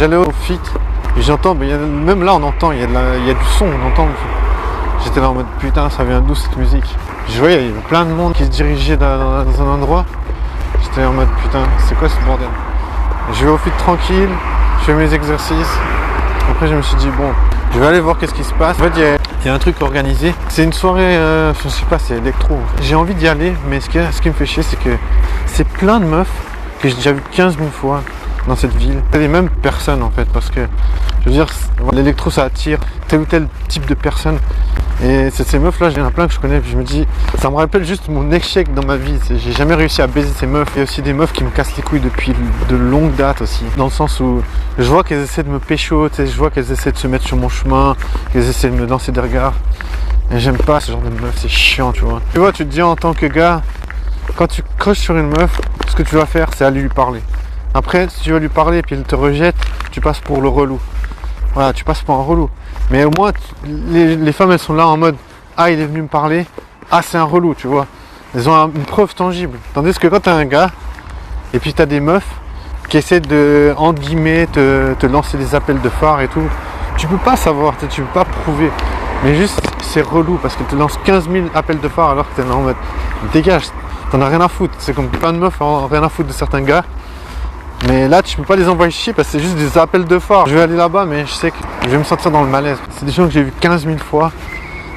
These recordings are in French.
j'allais au fit, et j'entends, même là on entend, il y a du son, on entend. J'étais là en mode putain, ça vient d'où cette musique? Je voyais, il y avait plein de monde qui se dirigeait dans un endroit. J'étais en mode putain, c'est quoi ce bordel? Je vais au fit tranquille, je fais mes exercices. Après je me suis dit bon, je vais aller voir qu'est-ce qui se passe. En fait il y a un truc organisé. C'est une soirée, je sais pas, c'est électro. J'ai envie d'y aller, mais ce qui me fait chier, c'est que c'est plein de meufs que j'ai déjà vu 15 000 fois dans cette ville. C'est les mêmes personnes en fait, parce que je veux dire, l'électro ça attire tel ou tel type de personnes. Et ces meufs là, il y en a plein que je connais, puis je me dis, ça me rappelle juste mon échec dans ma vie. J'ai jamais réussi à baiser ces meufs. Il y a aussi des meufs qui me cassent les couilles depuis de longue date aussi. Dans le sens où je vois qu'elles essaient de me pécho, je vois qu'elles essaient de se mettre sur mon chemin, qu'elles essaient de me lancer des regards. Et j'aime pas ce genre de meuf, c'est chiant, tu vois. Tu vois, tu te dis en tant que gars, quand tu croches sur une meuf, ce que tu vas faire, c'est aller lui parler. Après, si tu vas lui parler et puis elle te rejette, tu passes pour le relou. Voilà, tu passes pour un relou. Mais au moins, les femmes, elles sont là en mode « Ah, il est venu me parler. Ah, c'est un relou, tu vois. » Elles ont une preuve tangible. Tandis que quand t'as un gars, et puis t'as des meufs qui essaient de, entre guillemets, te lancer des appels de phare et tout, tu peux pas savoir, tu peux pas prouver. Mais juste, c'est relou parce qu'elles te lancent 15 000 appels de phare alors que t'es là en mode « Dégage, t'en as rien à foutre. » C'est comme plein de meufs ont rien à foutre de certains gars. Mais là, tu peux pas les envoyer chier parce que c'est juste des appels de phare. Je vais aller là-bas, mais je sais que je vais me sentir dans le malaise. C'est des gens que j'ai vus 15 000 fois.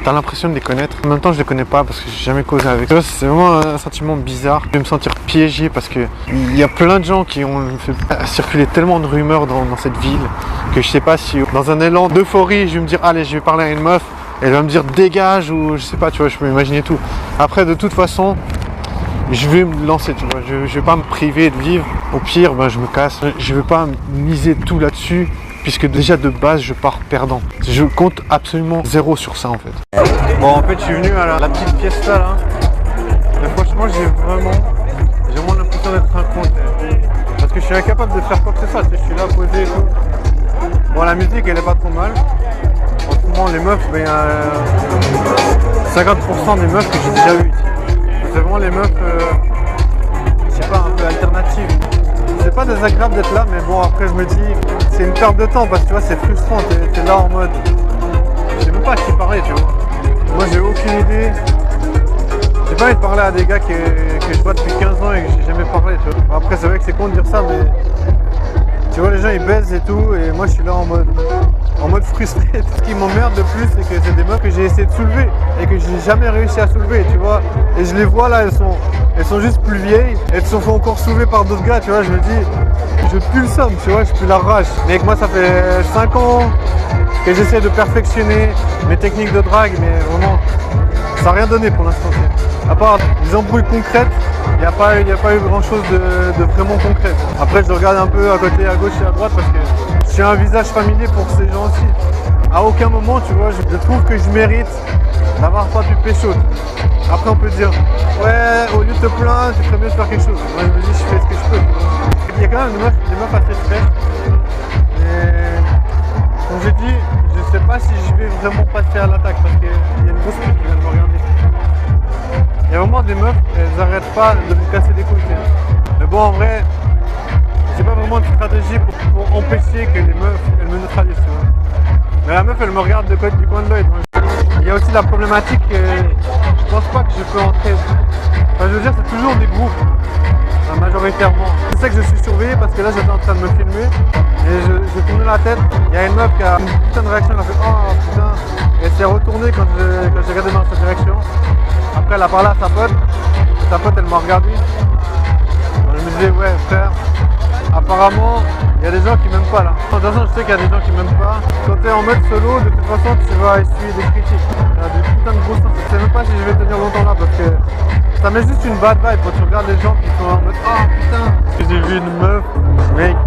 T'as l'impression de les connaître. En même temps, je les connais pas parce que j'ai jamais causé avec eux. C'est vraiment un sentiment bizarre. Je vais me sentir piégé parce que il y a plein de gens qui ont fait circuler tellement de rumeurs dans cette ville que je sais pas si dans un élan d'euphorie, je vais me dire allez, je vais parler à une meuf. Elle va me dire dégage ou je sais pas, tu vois, je peux imaginer tout. Après, de toute façon, je vais me lancer, tu vois, je vais pas me priver de vivre. Au pire, je me casse. Je vais pas miser tout là-dessus, puisque déjà de base, je pars perdant. Je compte absolument 0 sur ça, en fait. Bon, en fait, je suis venu à la petite pièce là. Mais franchement, j'ai vraiment l'impression d'être un con. Parce que je suis incapable de faire quoi que ce soit. Je suis là posé et tout. Bon, la musique, elle est pas trop mal. En ce moment, les meufs, il y a 50% des meufs que j'ai déjà vues. C'est vraiment les meufs, je sais pas, un peu alternatives. C'est pas désagréable d'être là, mais bon, après je me dis, c'est une perte de temps parce que tu vois, c'est frustrant. T'es là en mode, je sais même pas à qui parler, tu vois. Moi, j'ai aucune idée. J'ai pas envie de parler à des gars que je vois depuis 15 ans et que j'ai jamais parlé, tu vois. Après, c'est vrai que c'est con de dire ça, mais tu vois, les gens ils baisent et tout, et moi je suis là en mode frustré. Ce qui m'emmerde le plus, c'est que c'est des meufs que j'ai essayé de soulever et que j'ai jamais réussi à soulever, tu vois. Et je les vois là, elles sont juste plus vieilles, elles se font encore soulever par d'autres gars, tu vois. Je me dis, je pue le somme, tu vois, je pue la rage. Mais avec moi, ça fait 5 ans que j'essaie de perfectionner mes techniques de drague, mais vraiment, ça n'a rien donné pour l'instant. À part des embrouilles concrètes, il n'y a pas eu grand chose de vraiment concret. Après, je regarde un peu à côté, à gauche et à droite parce que j'ai un visage familier pour ces gens aussi. À aucun moment, tu vois, je trouve que je mérite d'avoir pas pu pécho. Après, on peut dire, ouais, au lieu de te plaindre, tu ferais mieux de faire quelque chose. Moi, je me dis, je fais ce que je peux. Il y a quand même des meufs assez fraîches. Et comme j'ai dit, je sais pas si je vais vraiment passer à l'attaque parce qu'il y a une grosse pute qui vient de me regarder. Il y a vraiment des meufs, elles n'arrêtent pas de me casser des couilles. Mais bon, en vrai, c'est pas vraiment une stratégie pour empêcher que les meufs, elles me neutralisent, tu vois. Mais la meuf, elle me regarde du coin de l'œil. Il y a aussi la problématique que je pense pas que je peux entrer. Enfin, je veux dire, c'est toujours des groupes, majoritairement. C'est ça que je suis surveillé parce que là, j'étais en train de me filmer et j'ai tourné la tête. Il y a une meuf qui a une putain de réaction, elle a fait oh putain. Et elle s'est retournée quand j'ai regardé dans sa direction. Après, elle a parlé à sa pote. Sa pote, elle m'a regardé. Je me disais, ouais, frère, apparemment, il y a des gens qui m'aiment pas là. De toute façon, je sais qu'il y a des gens qui m'aiment pas. Quand tu es en mode solo, de toute façon, tu vas essuyer des critiques. Il y a des putains de grosses. Je sais même pas si je vais tenir longtemps là parce que ça met juste une bad vibe quand tu regardes les gens qui sont en mode oh putain. J'ai vu une meuf, mec.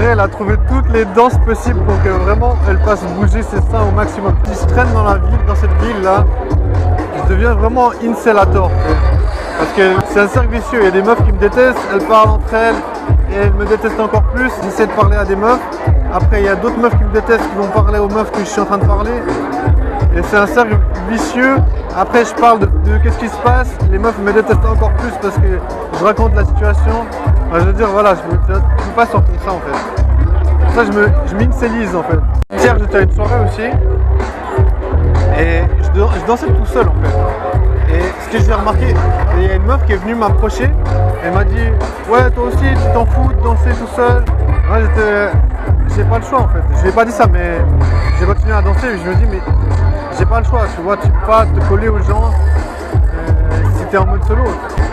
Elle a trouvé toutes les danses possibles pour que vraiment elle fasse bouger ses seins au maximum. Si je traîne dans cette ville là, je deviens vraiment incelator. Parce que c'est un cercle vicieux, il y a des meufs qui me détestent, elles parlent entre elles et elles me détestent encore plus. J'essaie de parler à des meufs, après il y a d'autres meufs qui me détestent qui vont parler aux meufs que je suis en train de parler. Et c'est un cercle vicieux. Après je parle de qu'est-ce qui se passe, les meufs me détestent encore plus parce que je raconte la situation. Enfin, je veux dire voilà, je ne peux pas sortir de ça en fait. ça, je m'initialise en fait. Hier, j'étais à une soirée aussi. Et je dansais tout seul en fait. Et ce que j'ai remarqué, il y a une meuf qui est venue m'approcher. Elle m'a dit, ouais, toi aussi, tu t'en fous de danser tout seul. Moi, j'ai pas le choix en fait. Je lui ai pas dit ça, mais j'ai continué à danser. Et je me dis, mais j'ai pas le choix, tu vois, tu peux pas te coller aux gens si t'es en mode solo.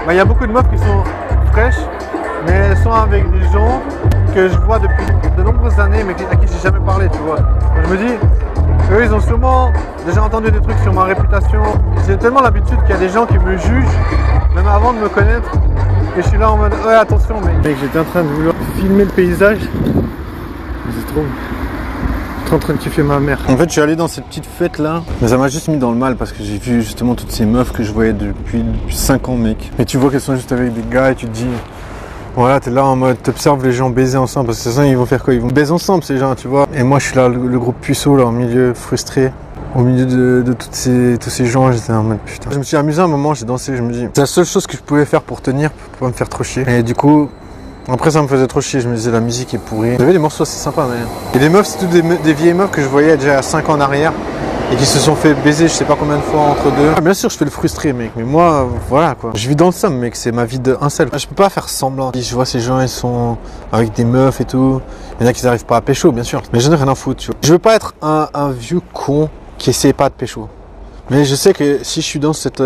Bah, y a beaucoup de meufs qui sont fraîches, mais elles sont avec des gens que je vois depuis de nombreuses années, mais à qui j'ai jamais parlé, tu vois. Donc, je me dis, eux, ils ont sûrement déjà entendu des trucs sur ma réputation. J'ai tellement l'habitude qu'il y a des gens qui me jugent, même avant de me connaître, et je suis là en mode, ouais, attention, mec, j'étais en train de vouloir filmer le paysage. C'est trop. Je suis en train de kiffer ma mère. En fait, je suis allé dans cette petite fête là, mais ça m'a juste mis dans le mal parce que j'ai vu justement toutes ces meufs que je voyais depuis 5 ans, mec. Et tu vois qu'elles sont juste avec des gars et tu te dis, voilà, t'es là en mode, t'observes les gens baiser ensemble parce que c'est ça, ils vont faire quoi? Ils vont baiser ensemble ces gens, tu vois. Et moi, je suis là, le gros puceau là, au milieu, frustré. Au milieu de tous ces gens, j'étais en mode putain. Je me suis amusé un moment, j'ai dansé, je me dis, c'est la seule chose que je pouvais faire pour tenir, pour pas me faire trop chier. Et du coup, après ça me faisait trop chier, je me disais la musique est pourrie. Vous savez, les morceaux c'est sympa, mais... Et les meufs, c'est toutes des vieilles meufs que je voyais déjà à 5 ans en arrière et qui se sont fait baiser je sais pas combien de fois entre deux. Ah, bien sûr je fais le frustré mec, mais moi voilà quoi. Je vis dans le somme mec, c'est ma vie d'un seul. Je peux pas faire semblant. Je vois ces gens, ils sont avec des meufs et tout. Il y en a qui n'arrivent pas à pécho bien sûr, mais je n'ai rien à foutre tu vois. Je veux pas être un vieux con qui essaie pas de pécho. Mais je sais que si je suis dans cet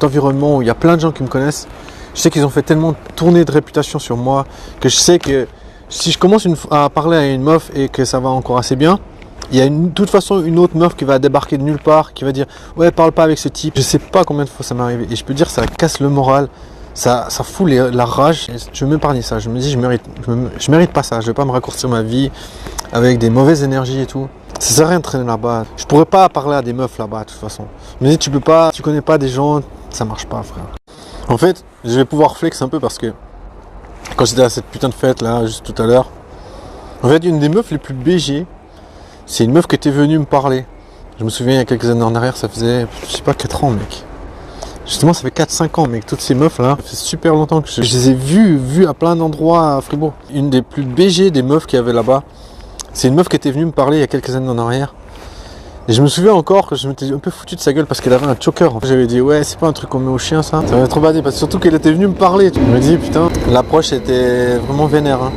environnement où il y a plein de gens qui me connaissent, je sais qu'ils ont fait tellement tourner de réputation sur moi que je sais que si je commence à parler à une meuf et que ça va encore assez bien, il y a de toute façon une autre meuf qui va débarquer de nulle part, qui va dire ouais parle pas avec ce type. Je sais pas combien de fois ça m'est arrivé et je peux dire ça casse le moral, ça fout la rage. Je veux m'épargner ça, je me dis je mérite pas ça, je vais pas me raccourcir ma vie avec des mauvaises énergies et tout. Ça sert à rien de traîner là-bas. Je pourrais pas parler à des meufs là-bas de toute façon. Je me dis tu connais pas des gens, ça marche pas frère. En fait, je vais pouvoir flex un peu parce que quand j'étais à cette putain de fête là, juste tout à l'heure, en fait, une des meufs les plus BG, c'est une meuf qui était venue me parler. Je me souviens, il y a quelques années en arrière, ça faisait, je sais pas, 4 ans, mec. Justement, ça fait 4-5 ans, mec. Toutes ces meufs là, ça fait super longtemps que je les ai vues à plein d'endroits à Fribourg. Une des plus BG des meufs qu'il y avait là-bas, c'est une meuf qui était venue me parler il y a quelques années en arrière. Et je me souviens encore que je m'étais un peu foutu de sa gueule parce qu'elle avait un choker. J'avais dit ouais c'est pas un truc qu'on met au chien ça. Ça m'avait trop badé parce que surtout qu'elle était venue me parler. Je me dis putain l'approche était vraiment vénère hein.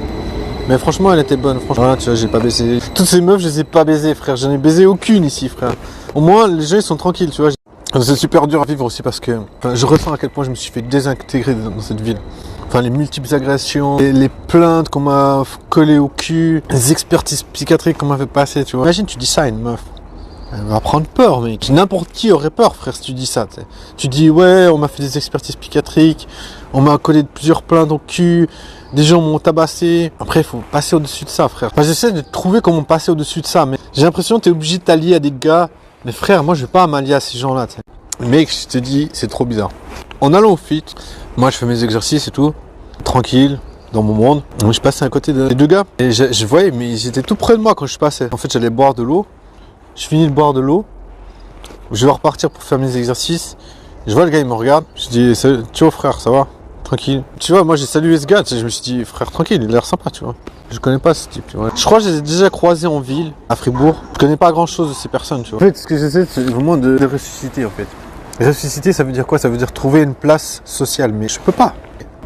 Mais franchement elle était bonne. Franchement voilà, tu vois j'ai pas baisé. Toutes ces meufs je les ai pas baisées frère. J'en ai baisé aucune ici frère. Au moins les gens ils sont tranquilles tu vois. C'est super dur à vivre aussi parce que je ressens à quel point je me suis fait désintégrer dans cette ville. Enfin les multiples agressions, les plaintes qu'on m'a collées au cul, les expertises psychiatriques qu'on m'a fait passer tu vois. Imagine tu dis ça à une meuf. Elle va prendre peur, mec. N'importe qui aurait peur, frère, si tu dis ça. T'sais. Tu dis, ouais, on m'a fait des expertises psychiatriques, on m'a collé plusieurs plaintes au cul, des gens m'ont tabassé. Après, il faut passer au-dessus de ça, frère. Enfin, j'essaie de trouver comment passer au-dessus de ça, mais j'ai l'impression que t'es obligé de t'allier à des gars. Mais frère, moi, je vais pas m'allier à ces gens-là, t'sais. Mec, je te dis, c'est trop bizarre. En allant au fit, moi, je fais mes exercices et tout, tranquille. Dans mon monde. Donc, je passais à côté des deux gars et je voyais, mais ils étaient tout près de moi quand je passais. En fait, j'allais boire de l'eau. Je finis de boire de l'eau, je vais repartir pour faire mes exercices. Je vois le gars, il me regarde. Je dis, tu vois frère, ça va? Tranquille. Tu vois, moi j'ai salué ce gars, je me suis dit, frère, tranquille, il a l'air sympa, tu vois. Je connais pas ce type, tu vois. Je crois que je les ai déjà croisés en ville, à Fribourg. Je connais pas grand chose de ces personnes, tu vois. En fait, ce que j'essaie, c'est vraiment de ressusciter, en fait. Ressusciter, ça veut dire quoi? Ça veut dire trouver une place sociale, mais je peux pas.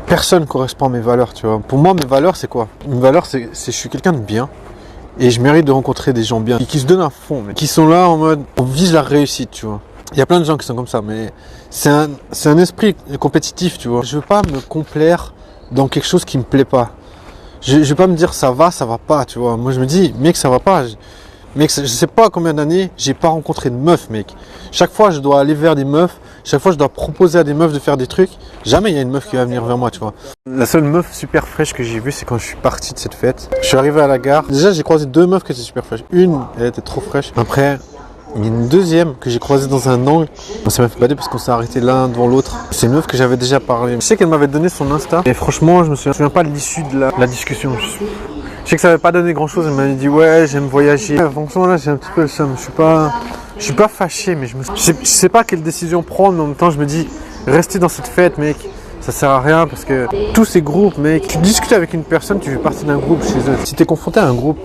Personne correspond à mes valeurs, tu vois. Pour moi, mes valeurs, c'est quoi? Mes valeurs, c'est je suis quelqu'un de bien. Et je mérite de rencontrer des gens bien, qui se donnent à fond, mais qui sont là en mode, on vise la réussite, tu vois. Il y a plein de gens qui sont comme ça, mais c'est un esprit compétitif, tu vois. Je veux pas me complaire dans quelque chose qui me plaît pas. Je vais pas me dire ça va pas, tu vois. Moi je me dis, mec, ça va pas. Mec, je sais pas combien d'années, j'ai pas rencontré de meufs, mec. Chaque fois, je dois aller vers des meufs. Chaque fois, je dois proposer à des meufs de faire des trucs. Jamais il y a une meuf qui va venir vers moi, tu vois. La seule meuf super fraîche que j'ai vue, c'est quand je suis parti de cette fête. Je suis arrivé à la gare. Déjà, j'ai croisé 2 meufs qui étaient super fraîches. Une, elle était trop fraîche. Après, il y a une deuxième que j'ai croisée dans un angle. Ça m'a fait bader parce qu'on s'est arrêté l'un devant l'autre. C'est une meuf que j'avais déjà parlé. Je sais qu'elle m'avait donné son Insta. Et franchement, je me souviens pas de l'issue de la discussion. Je sais que ça n'avait pas donné grand chose. Elle m'avait dit ouais, j'aime voyager. Franchement, là, j'ai un petit peu le seum. Je suis pas fâché, mais je sais pas quelle décision prendre. Mais en même temps, je me dis, rester dans cette fête, mec, ça sert à rien parce que tous ces groupes, mec, tu discutes avec une personne, tu fais partie d'un groupe chez eux. Si t'es confronté à un groupe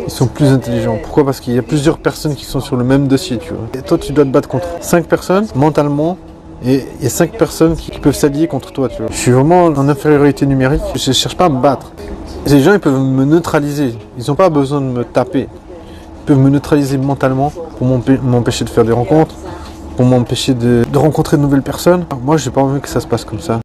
ils sont plus intelligents. Pourquoi? Parce qu'il y a plusieurs personnes qui sont sur le même dossier, tu vois. Et toi, tu dois te battre contre 5 personnes mentalement. Et il y a 5 personnes qui peuvent s'allier contre toi, tu vois. Je suis vraiment en infériorité numérique. Je ne cherche pas à me battre. Ces gens, ils peuvent me neutraliser. Ils n'ont pas besoin de me taper. Ils peuvent me neutraliser mentalement pour m'empêcher de faire des rencontres, pour m'empêcher de rencontrer de nouvelles personnes. Moi, j'ai pas envie que ça se passe comme ça.